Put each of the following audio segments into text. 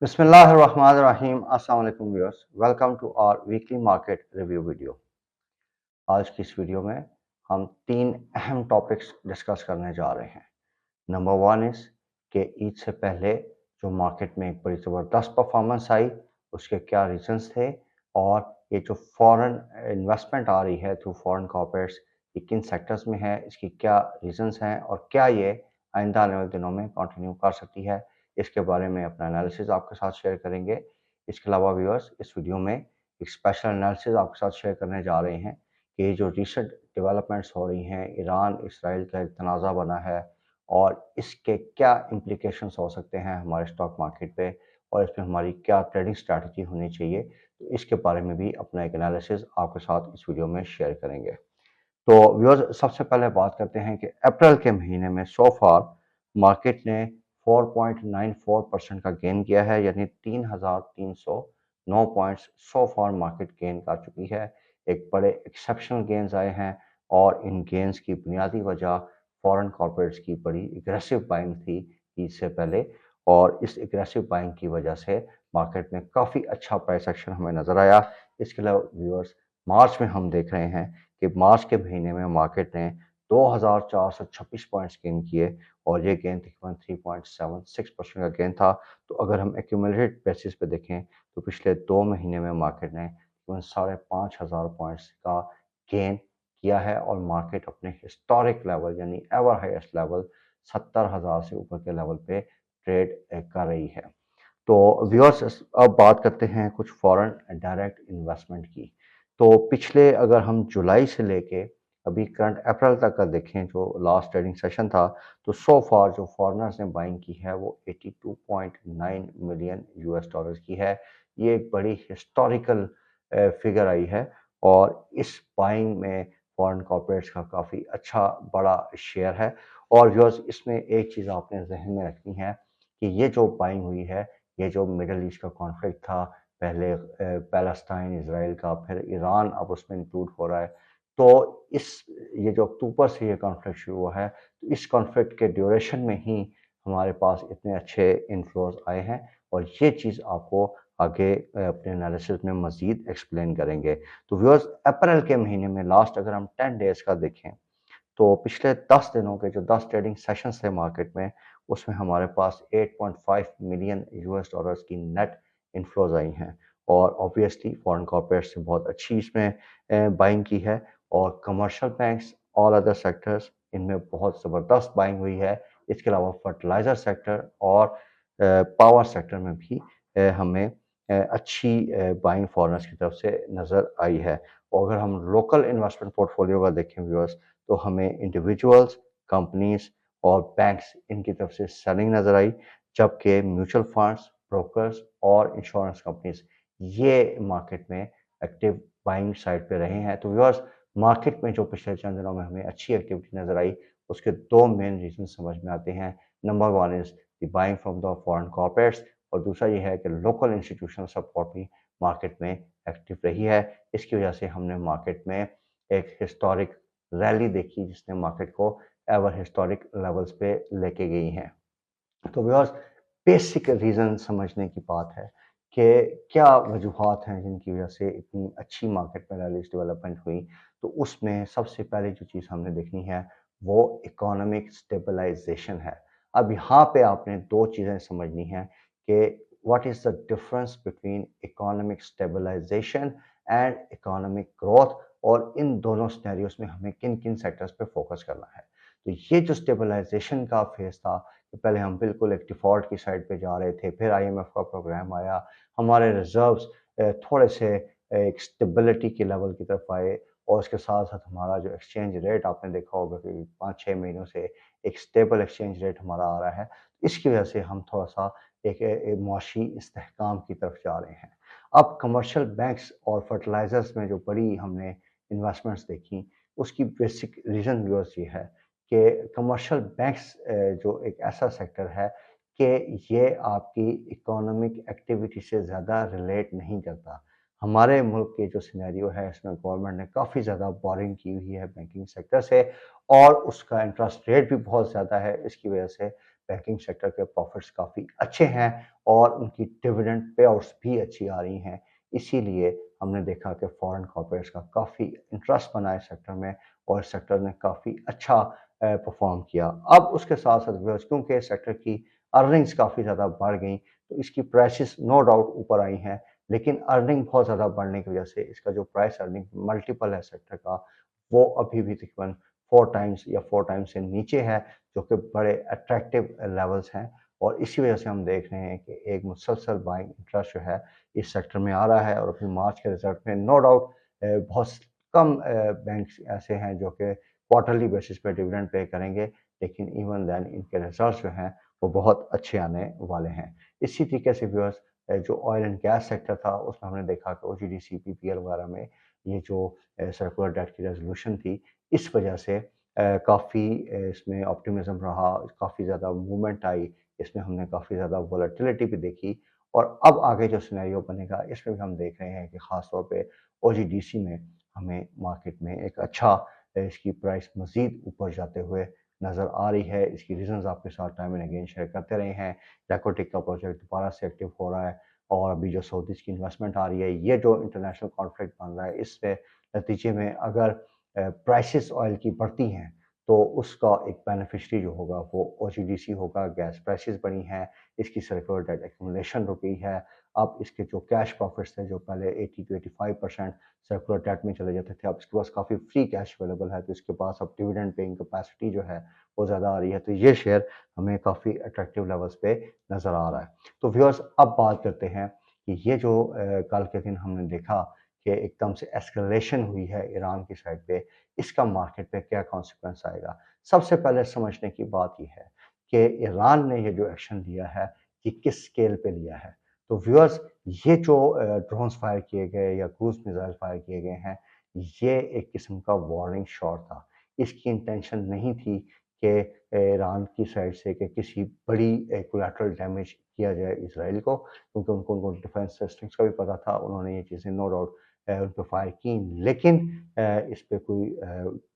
बिस्मिल्लाहिर्रहमानिर्रहीम अस्सलाम वालेकुम viewers welcome to our weekly market review video. आज की इस वीडियो में हम 3 अहम टॉपिक्स डिस्कस करने जा रहे हैं। नंबर 1 इज़ कि ईद से पहले जो मार्केट में एक बड़ी ज़बरदस्त परफॉर्मेंस आई, उसके क्या रीज़न्स थे और ये जो फॉरेन इन्वेस्टमेंट आ रही है थ्रू फॉरेन कॉर्पोरेट्स, ये किन सेक्टर्स में है, इसकी क्या रीज़न्स हैं और क्या ये आइंदा आने वाले दिनों में कंटिन्यू कर सकती है, इसके बारे में अपना एनालिसिस आपके साथ शेयर करेंगे। इसके अलावा व्यूअर्स इस वीडियो में एक स्पेशल एनालिसिस आपके साथ शेयर करने जा रहे हैं कि ये जो रिसेंट डेवलपमेंट्स हो रही हैं, ईरान इसराइल का एक तनाज़ा बना है और इसके क्या इम्प्लीकेशंस हो सकते हैं हमारे स्टॉक मार्केट पे और इसमें हमारी क्या ट्रेडिंग स्ट्रैटेजी होनी चाहिए, तो इसके बारे में भी अपना एक एनालिसिस आपके साथ इस वीडियो में शेयर करेंगे। तो व्यूअर्स सबसे पहले बात करते हैं कि अप्रैल के महीने में सो फार मार्केट ने 4.94% का गेन किया है, यानी 3,309 पॉइंट्स सो फार मार्केट गेन कर चुकी है। एक बड़े एक्सेप्शनल गेन्स आए हैं और इन गेन्स की बुनियादी वजह फॉरेन कॉर्पोरेट्स की बड़ी एग्रेसिव बाइंग थी ईद से पहले और इस एग्रेसिव बाइंग की वजह से मार्केट में काफ़ी अच्छा प्राइस एक्शन हमें नज़र आया। इसके अलावा व्यूअर्स मार्च में हम देख रहे हैं कि मार्च के महीने में मार्केट ने 2,426 पॉइंट्स गेन किए और ये गेन तकरीबन 3.76% का गेन था। तो अगर हम एक्यूमुलेटेड बेसिस पे देखें तो पिछले 2 महीने में मार्केट ने तकरीबन 5,500 पॉइंट्स का गेन किया है और मार्केट अपने हिस्टोरिक लेवल यानी एवर हाईएस्ट लेवल 70,000 से ऊपर के लेवल पे ट्रेड कर रही है। तो व्यूअर्स अब बात करते हैं कुछ फॉरेन डायरेक्ट इन्वेस्टमेंट की। तो पिछले अगर हम जुलाई से लेके अभी करंट अप्रैल तक का देखें जो लास्ट ट्रेडिंग सेशन था, तो सो फार जो फॉरेनर्स ने बाइंग की है वो 82.9 मिलियन यूएस डॉलर्स की है। ये एक बड़ी हिस्टोरिकल फिगर आई है और इस बाइंग में फॉरेन कॉर्पोरेट्स का काफ़ी अच्छा बड़ा शेयर है। और व्यूअर्स इसमें एक चीज़ आपने जहन में रखनी है कि ये जो बाइंग हुई है, ये जो मिडल ईस्ट का कॉन्फ्लिक्ट था, पहले पैलेस्टाइन इसराइल का, फिर ईरान अब उसमें इंक्लूड हो रहा है। तो ये जो अक्टूबर से ये कॉन्फ्लिक्ट शुरू हुआ है, तो इस कॉन्फ्लिक्ट के ड्यूरेशन में ही हमारे पास इतने अच्छे इन्फ्लोज आए हैं और ये चीज़ आपको आगे अपने एनालिसिस में मज़ीद एक्सप्लेन करेंगे। तो व्यूअर्स अप्रैल के महीने में लास्ट अगर हम 10 डेज़ का देखें तो पिछले 10 दिनों के जो 10 ट्रेडिंग सेशंस थे मार्केट में, उसमें हमारे पास 8.5 मिलियन यूएस डॉलर्स की नेट इनफ्लोज आई हैं और ऑब्वियसली फॉरेन कॉर्पोरेट्स ने बहुत अच्छी इसमें बाइंग की है और commercial banks all other sectors इनमें बहुत ज़बरदस्त बाइंग हुई है। इसके अलावा फर्टिलाइज़र सेक्टर और पावर सेक्टर में भी हमें अच्छी बाइंग फॉरेनर्स की तरफ से नज़र आई है। और अगर हम लोकल इन्वेस्टमेंट पोर्टफोलियो का देखें व्यूअर्स, तो हमें इंडिविजुअल्स, कंपनीज़ और बैंक्स इनकी तरफ से सेलिंग नज़र आई, जबकि म्यूचुअल फंड्स, ब्रोकर्स और इंश्योरेंस कंपनीज़ ये मार्केट में एक्टिव बाइंग साइड पे रहे हैं। तो व्यूअर्स मार्केट में जो पिछले चंद दिनों में हमें अच्छी एक्टिविटी नज़र आई, उसके 2 मेन रीज़न समझ में आते हैं। Number 1 is the buying from the foreign corporates और दूसरा ये है कि लोकल इंस्टीट्यूशनल सपोर्ट भी मार्केट में एक्टिव रही है। इसकी वजह से हमने मार्केट में एक हिस्टोरिक रैली देखी जिसने मार्केट को एवर हिस्टोरिक लेवल्स पे लेके गई हैं। तो व्यूअर्स बेसिक रीज़न समझने की बात है कि क्या वजूहात हैं जिनकी वजह से इतनी अच्छी मार्केट में रैलीज डेवलपमेंट हुई। तो उसमें सबसे पहले जो चीज़ हमने देखनी है वो इकोनॉमिक स्टेबलाइजेशन है। अब यहाँ पे आपने 2 चीज़ें समझनी हैं कि what is the difference between economic stabilisation and economic growth और इन दोनों सिनेरियोस में हमें किन-किन सेक्टर्स पे फोकस करना है। तो ये जो स्टेबलाइजेशन का फेज़ था, तो पहले हम बिल्कुल एक डिफ़ॉल्ट की साइड पे जा रहे थे, फिर आईएमएफ का प्रोग्राम आया, हमारे रिज़र्व्स थोड़े से एक स्टेबिलिटी के लेवल की तरफ आए और उसके साथ-साथ हमारा जो एक्सचेंज रेट आपने देखा होगा कि 5-6 महीनों से एक स्टेबल एक्सचेंज रेट हमारा आ रहा है। इसकी वजह से हम थोड़ा-सा एक मुआशी इस्तेहकाम की तरफ जा रहे हैं। अब कमर्शियल बैंक्स और फर्टिलाइज़र्स में जो बड़ी हमने इन्वेस्टमेंट्स देखी, उसकी बेसिक रीज़न व्यूअर्स ये है कि कमर्शियल बैंक्स जो एक ऐसा सेक्टर है कि ये आपकी इकोनॉमिक एक्टिविटी से ज़्यादा रिलेट नहीं करता। हमारे मुल्क के जो सिनेरियो है इसमें गवर्नमेंट ने काफ़ी ज़्यादा बोरिंग की हुई है बैंकिंग सेक्टर से और उसका इंटरेस्ट रेट भी बहुत ज़्यादा है। इसकी वजह से बैंकिंग सेक्टर के प्रॉफिट्स काफ़ी अच्छे हैं और उनकी डिविडेंड पे-आउट्स भी अच्छी आ रही हैं। इसीलिए हमने देखा कि फॉरेन कॉर्पोरेट्स का काफ़ी इंटरेस्ट बना इस सेक्टर में और इस सेक्टर ने काफ़ी अच्छा परफ़ॉर्म किया। अब उसके साथ-साथ व्यूअर्स क्योंकि इस सेक्टर की अर्निंग्स काफ़ी ज़्यादा बढ़ गई, तो इसकी प्राइसेस नो डाउट ऊपर आई हैं, लेकिन अर्निंग बहुत ज़्यादा बढ़ने की वजह से इसका जो प्राइस अर्निंग मल्टीपल है सेक्टर का, वो अभी भी तकरीबन 4 टाइम्स या 4 टाइम्स से नीचे है, जो कि बड़े अट्रैक्टिव लेवल्स हैं और इसी वजह से हम देख रहे हैं कि एक मुसलसल बाइंग इंटरेस्ट जो है इस सेक्टर में आ रहा है और अभी मार्च के रिजल्ट में नो डाउट बहुत कम बैंक्स ऐसे हैं जो कि क्वार्टरली बेसिस पे डिविडेंड पे करेंगे, लेकिन इवन देन इनके रिजल्ट्स जो हैं वो बहुत अच्छे आने वाले हैं। इसी तरीके से व्यूअर्स जो ऑयल एंड गैस सेक्टर था उसमें हमने देखा कि ओजीडीसी, पीपीएल वगैरह में ये जो सर्कुलर डेट की रेज़ोल्यूशन थी, इस वजह से काफ़ी इसमें ऑप्टिमिज़्म रहा, काफ़ी ज़्यादा मूवमेंट आई, इसमें हमने काफ़ी ज़्यादा वोलेटिलिटी भी देखी और अब आगे जो सिनेरियो बनेगा इसमें भी हम देख रहे हैं कि ख़ास तौर पे ओजीडीसी में हमें मार्केट में एक अच्छा इसकी प्राइस मज़ीद ऊपर जाते हुए नज़र आ रही है। इसकी रीज़न्स आपके साथ टाइम एंड अगेन शेयर करते रहे हैं। रैकोटेक का प्रोजेक्ट दोबारा से एक्टिव हो रहा है और अभी जो सऊदीज़ की इन्वेस्टमेंट आ रही है, ये जो इंटरनेशनल कॉन्फ्लिक्ट बन रहा है, इससे नतीजे में अगर प्राइसेस ऑयल की बढ़ती हैं, तो उसका एक बेनिफिशियरी जो होगा वो ओजीडीसी होगा। गैस प्राइसेस बढ़ी हैं, इसकी सर्कुलर डेट एक्यूमुलेशन रुक गई है। अब इसके जो कैश प्रॉफिट्स थे, जो पहले 80 टू 85% सर्कुलर डेट में चले जाते थे, अब इसके पास काफ़ी फ्री कैश अवेलेबल है, तो इसके पास अब डिविडेंड पेइंग कैपेसिटी जो है वो ज़्यादा आ रही है। तो ये शेयर हमें काफ़ी अट्रैक्टिव लेवल्स पे नज़र आ रहा है। तो व्यूअर्स अब बात करते हैं कि ये जो कल के दिन हमने देखा कि एकदम से एस्केलेशन हुई है ईरान की साइड पे, इसका मार्केट पे क्या कॉन्सिक्वेंस आएगा? सबसे पहले समझने की बात ये है कि ईरान ने ये जो एक्शन लिया है, ये किस स्केल पे लिया है? तो व्यूअर्स ये जो ड्रोन्स फायर किए गए या क्रूज़ मिसाइल फायर किए गए हैं, ये एक किस्म का वार्निंग शॉट था। इसकी इंटेंशन नहीं थी कि ईरान की साइड से कि किसी बड़ी कोलैटरल डैमेज किया जाए इज़राइल को, क्योंकि उनको डिफेंस सिस्टम्स का भी पता था, उन्होंने ये चीज़ें नो डाउट उन पे फायर की, लेकिन इस पे कोई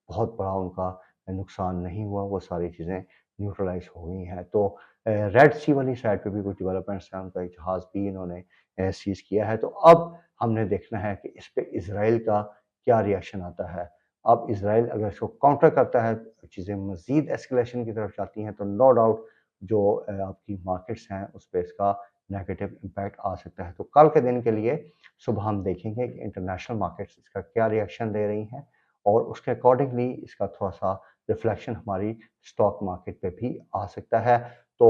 बहुत बड़ा उनका नुकसान नहीं हुआ, वो सारी चीज़ें न्यूट्रलाइज़ हो गई हैं। तो रेड सी वाली साइड पे भी कुछ डेवलपमेंट्स हैं, उनका एक जहाज़ भी इन्होंने सीज़ किया है। तो अब हमने देखना है कि इस पे इज़राइल का क्या रिएक्शन आता है। अब इज़राइल अगर इसको काउंटर करता है, चीज़ें मज़ीद एस्केलेशन की तरफ जाती हैं, तो नो डाउट जो आपकी मार्केट्स हैं, उस पे इसका नेगेटिव इम्पैक्ट आ सकता है। तो कल के दिन के लिए सुबह हम देखेंगे कि इंटरनेशनल मार्केट्स इसका क्या रिएक्शन दे रही हैं और उसके अकॉर्डिंगली इसका थोड़ा-सा रिफ्लेक्शन हमारी स्टॉक मार्केट पे भी आ सकता है। तो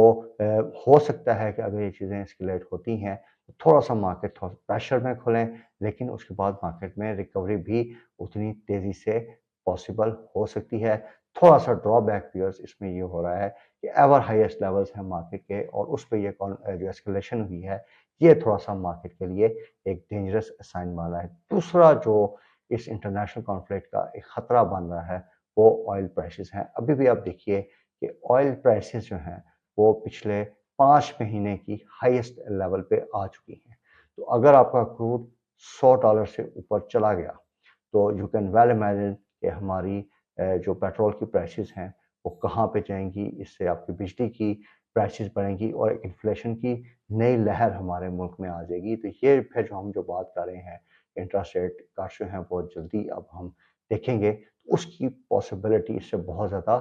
हो सकता है कि अगर ये चीज़ें एस्केलेट होती हैं, तो थोड़ा-सा मार्केट थोड़ा प्रेशर में खुलें, लेकिन उसके बाद मार्केट में रिकवरी भी उतनी तेज़ी से पॉसिबल हो सकती है। थोड़ा-सा ड्रॉबैक व्यूअर्स इसमें ये हो रहा है कि एवर हाईएस्ट लेवल्स हैं मार्केट के और उस पे ये जो एस्केलेशन हुई है, ये थोड़ा-सा मार्केट के लिए एक डेंजरस साइन बन रहा है। दूसरा जो इस इंटरनेशनल कॉन्फ्लिक्ट का एक खतरा बन रहा है, वो ऑयल प्राइसेस हैं। अभी भी आप देखिए कि ऑयल प्राइसेस जो हैं, वो पिछले 5 महीने की हाईएस्ट लेवल पे आ चुकी हैं। तो अगर आपका क्रूड $100 से ऊपर चला गया, तो यू कैन वेल इमेजिन कि हमारी जो पेट्रोल की प्राइसेस हैं, वो कहाँ पे जाएँगी। इससे आपकी बिजली की प्राइसेस बढ़ेंगी और एक इन्फ्लेशन की नई लहर हमारे मुल्क में आ जाएगी। तो ये फिर जो हम जो बात कर रहे हैं, इंटरेस्ट रेट कट्स जो हैं बहुत जल्दी अब हम देखेंगे, उसकी पॉसिबिलिटी इससे बहुत ज़्यादा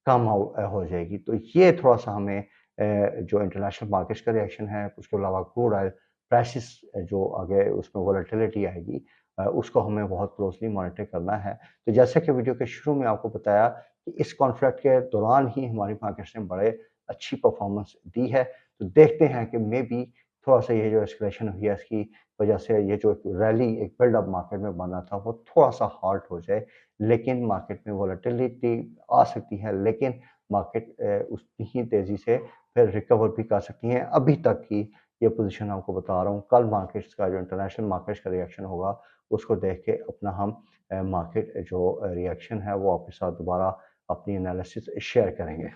कम हो जाएगी। तो ये थोड़ा-सा हमें जो इंटरनेशनल मार्केट्स का रिएक्शन है, उसके अलावा क्रूड ऑयल प्राइसेस जो आगे उसमें वोलेटिलिटी आएगी, उसको हमें बहुत क्लोज़ली मॉनिटर करना है। तो जैसा कि वीडियो के शुरू में आपको बताया कि इस कॉन्फ्लिक्ट के दौरान ही हमारी मार्केट्स ने बड़े अच्छी परफ़ॉर्मेंस दी है। तो देखते हैं कि मेबी थोड़ा-सा ये जो एस्केलेशन हुई है, इसकी वजह से ये जो एक रैली, एक बिल्डअप मार्केट में बना था, वो थोड़ा-सा हाल्ट हो जाए। लेकिन मार्केट में वोलेटिलिटी आ सकती है, लेकिन मार्केट उतनी ही तेज़ी से फिर रिकवर भी कर सकती हैं। अभी तक की ये पोज़ीशन आपको बता रहा हूँ। कल मार्केट्स का जो इंटरनेशनल मार्केट्स का रिएक्शन होगा, उसको देख के अपना हम मार्केट जो रिएक्शन है, वो आपके साथ दोबारा अपनी एनालिसिस शेयर करेंगे।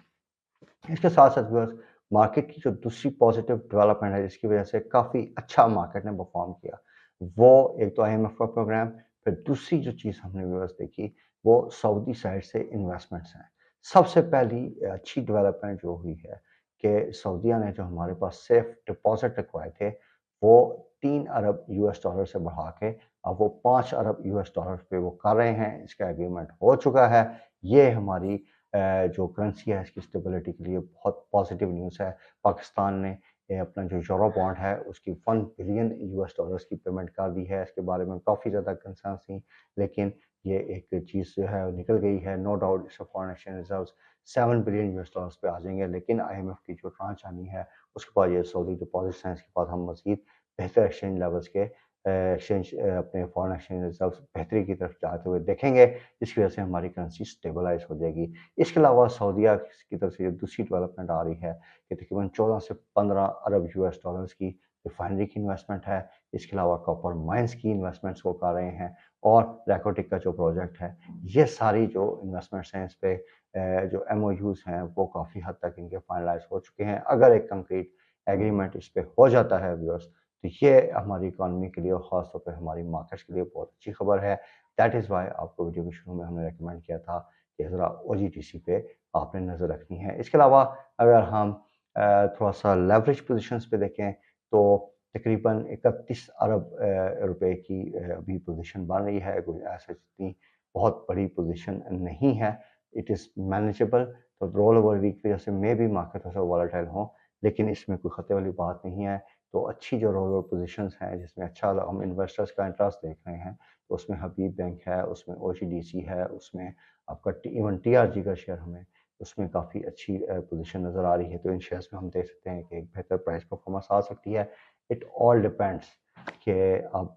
इसके साथ-साथ व्यूअर्स मार्केट की जो दूसरी पॉजिटिव डेवलपमेंट है जिसकी वजह से काफ़ी अच्छा मार्केट ने परफ़ॉर्म किया, वो एक तो आईएमएफ का प्रोग्राम, फिर दूसरी जो चीज़ हमने व्यूअर्स देखी, वो सऊदी साइड से इन्वेस्टमेंट्स हैं। सबसे पहली अच्छी डेवलपमेंट जो हुई है कि सऊदीया ने जो हमारे पास सेफ डिपॉजिट रखवाए थे, वो 3 अरब यूएस डॉलर से बढ़ा के अब वो 5 अरब यूएस डॉलर पे वो कर रहे हैं। इसका एग्रीमेंट हो चुका है। ये हमारी जो करेंसी है इसकी स्टेबिलिटी के लिए बहुत पॉजिटिव न्यूज़ है। पाकिस्तान ने अपना जो यूरो बॉन्ड है उसकी 1 बिलियन यूएस डॉलर्स की पेमेंट कर दी है। इसके बारे में काफ़ी ज़्यादा कंसर्न थी, लेकिन ये एक चीज़ जो है निकल गई है। नो डाउट इससे foreign exchange reserves 7 billion US dollars पे आ जाएंगे, लेकिन आईएमएफ की जो ट्रांच आनी है उसके बाद ये सऊदी डिपॉजिट्स हैं, इसके बाद हम मज़ीद बेहतर एक्सचेंज लेवल्स के एक्सचेंज अपने फॉरेन एक्सचेंज रिजर्व्स बेहतरी की तरफ जाते हुए देखेंगे, जिसकी वजह से हमारी करेंसी स्टेबलाइज हो जाएगी। इसके अलावा सऊदीया की तरफ से जो दूसरी डेवलपमेंट आ रही है कि तकरीबन 14 से 15 अरब यूएस डॉलर्स की रिफाइनरी की इन्वेस्टमेंट है। इसके अलावा कॉपर माइंस की इन्वेस्टमेंट्स वो कर रहे हैं और रैकोटिक का जो प्रोजेक्ट है, ये सारी जो इन्वेस्टमेंट्स हैं इस पे जो एमओयूज़ हैं वो काफ़ी हद तक इनके फाइनलाइज हो चुके हैं। अगर एक कंक्रीट एग्रीमेंट इस पे हो जाता है व्यूअर्स, तो ये हमारी इकॉनमी के लिए और ख़ास तौर पे हमारी मार्केट्स के लिए बहुत अच्छी खबर है। दैट इज़ व्हाई आपको वीडियो के शुरू में हमने रिकमेंड किया था कि ज़रा ओजीटीसी पे आपने नज़र रखनी है। इसके अलावा अगर हम थोड़ा-सा लेवरेज पोज़ीशंस पे देखें, तो तकरीबन 31 अरब रुपए की अभी पोज़ीशन बन रही है। कोई ऐसा इतनी बहुत बड़ी पोज़ीशन नहीं है। It is manageable. तो रोल ओवर वीक की वजह से मे बी मार्केट थोड़ा-सा वॉलेटाइल हो, लेकिन इसमें कोई खतरे वाली बात नहीं है। तो अच्छी जो रोल ओवर पोज़ीशंस हैं जिसमें अच्छा हम इन्वेस्टर्स का इंटरेस्ट देख रहे हैं, तो उसमें हबीब बैंक है, उसमें ओजीडीसी है, उसमें आपका इवन टीआरजी का शेयर हमें उसमें काफ़ी अच्छी पोज़ीशन नज़र आ रही है। तो इन शेयर्स में हम देख सकते हैं कि एक बेहतर प्राइस परफॉर्मेंस आ सकती है। इट ऑल डिपेंड्स कि अब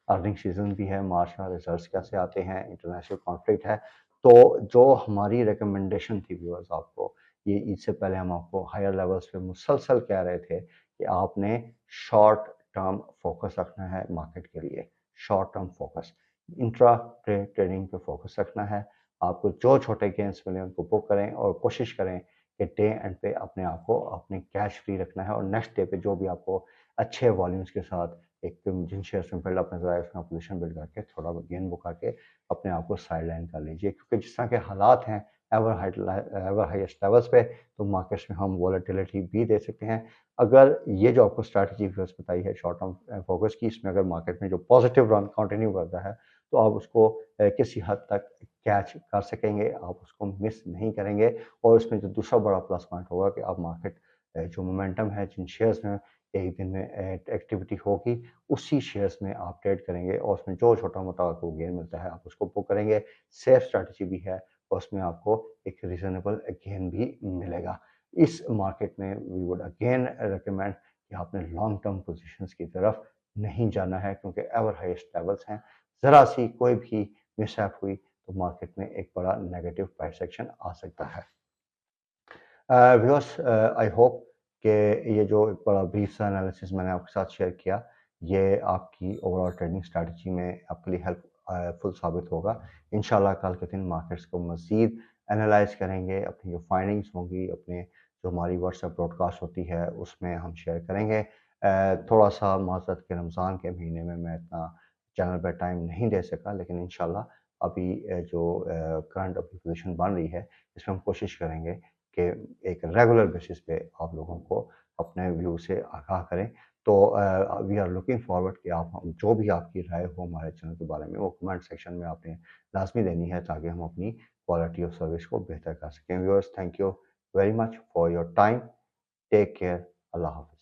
अर्निंग सीज़न भी है, मार्च का रिजल्ट्स कैसे आते हैं, इंटरनेशनल कॉन्फ्लिक्ट है। तो जो हमारी रिकमेंडेशन थी व्यूअर्स आपको, ये ईद से पहले हम आपको हायर लेवल्स पे मुसलसल कह रहे थे कि आपने शॉर्ट टर्म फोकस रखना है मार्केट के लिए, short term focus. Intra day trading पे फोकस रखना है। आपको जो छोटे गेन्स मिले उनको बुक करें और कोशिश करें कि डे एंड पे अपने आप को अपने कैश फ्री रखना है, और नेक्स्ट डे पे जो भी आपको अच्छे वॉल्यूम्स के साथ एक जिन शेयर्स में बिल्डअप नजर आए उसमें पोजीशन बिल्ड करके थोड़ा गेन बुक करके अपने आप को साइड लाइन कर लीजिए, क्योंकि जिस तरह के हालात हैं एवर हाईएस्ट लेवल्स पे, तो मार्केट्स में हम वॉलेटिलिटी भी दे सकते हैं। अगर ये जो आपको स्ट्रैटेजी बताई है शॉर्ट टर्म फोकस की, इसमें अगर मार्केट में जो पॉजिटिव रन कंटिन्यू करता है, तो आप उसको किसी हद तक कैच कर सकेंगे, आप उसको मिस नहीं करेंगे। और उसमें जो दूसरा बड़ा प्लस पॉइंट होगा कि आप मार्केट जो मोमेंटम है, जिन शेयर्स में एक दिन में एक्टिविटी होगी, उसी शेयर्स में आप ट्रेड करेंगे और उसमें जो छोटा-मोटा आपको गेन मिलता है, आप उसको बुक करेंगे। सेफ स्ट्रैटेजी भी है और उसमें आपको एक रीज़नेबल गेन भी मिलेगा। इस मार्केट में वी वुड अगेन रिकमेंड कि आपने लॉन्ग टर्म पोज़ीशंस की तरफ नहीं जाना है, क्योंकि एवर हाईएस्ट लेवल्स हैं। ज़रा-सी कोई भी मिसहैप हुई तो मार्केट में एक बड़ा नेगेटिव प्राइस एक्शन आ सकता है। व्यूअर्स, आई होप कि ये जो एक बड़ा ब्रीफ सा एनालिसिस मैंने आपके साथ शेयर किया, ये आपकी ओवरऑल ट्रेडिंग स्ट्रैटेजी में आपके लिए हेल्पफुल साबित होगा। इंशाल्लाह कल के दिन मार्केट्स को मज़ीद एनालाइज़ करेंगे, अपनी जो फाइंडिंग्स होंगी, अपने जो हमारी व्हाट्सएप ब्रॉडकास्ट होती है उसमें हम शेयर करेंगे। थोड़ा-सा माज़रत कि रमज़ान के महीने में मैं इतना चैनल पे टाइम नहीं दे सका, लेकिन इंशाल्लाह अभी जो करंट अभी पोज़ीशन बन रही है, इसमें हम कोशिश करेंगे कि एक रेगुलर बेसिस पे आप लोगों को अपने व्यू से आगाह करें। तो वी आर लुकिंग फॉरवर्ड कि आप हम जो भी आपकी राय हो हमारे चैनल के बारे में, वो कमेंट सेक्शन में आपने लाज़मी देनी है, ताकि हम अपनी क्वालिटी ऑफ सर्विस को बेहतर कर सकें। Viewers, thank you very much for your time. Take care. अल्लाह हाफ़िज़।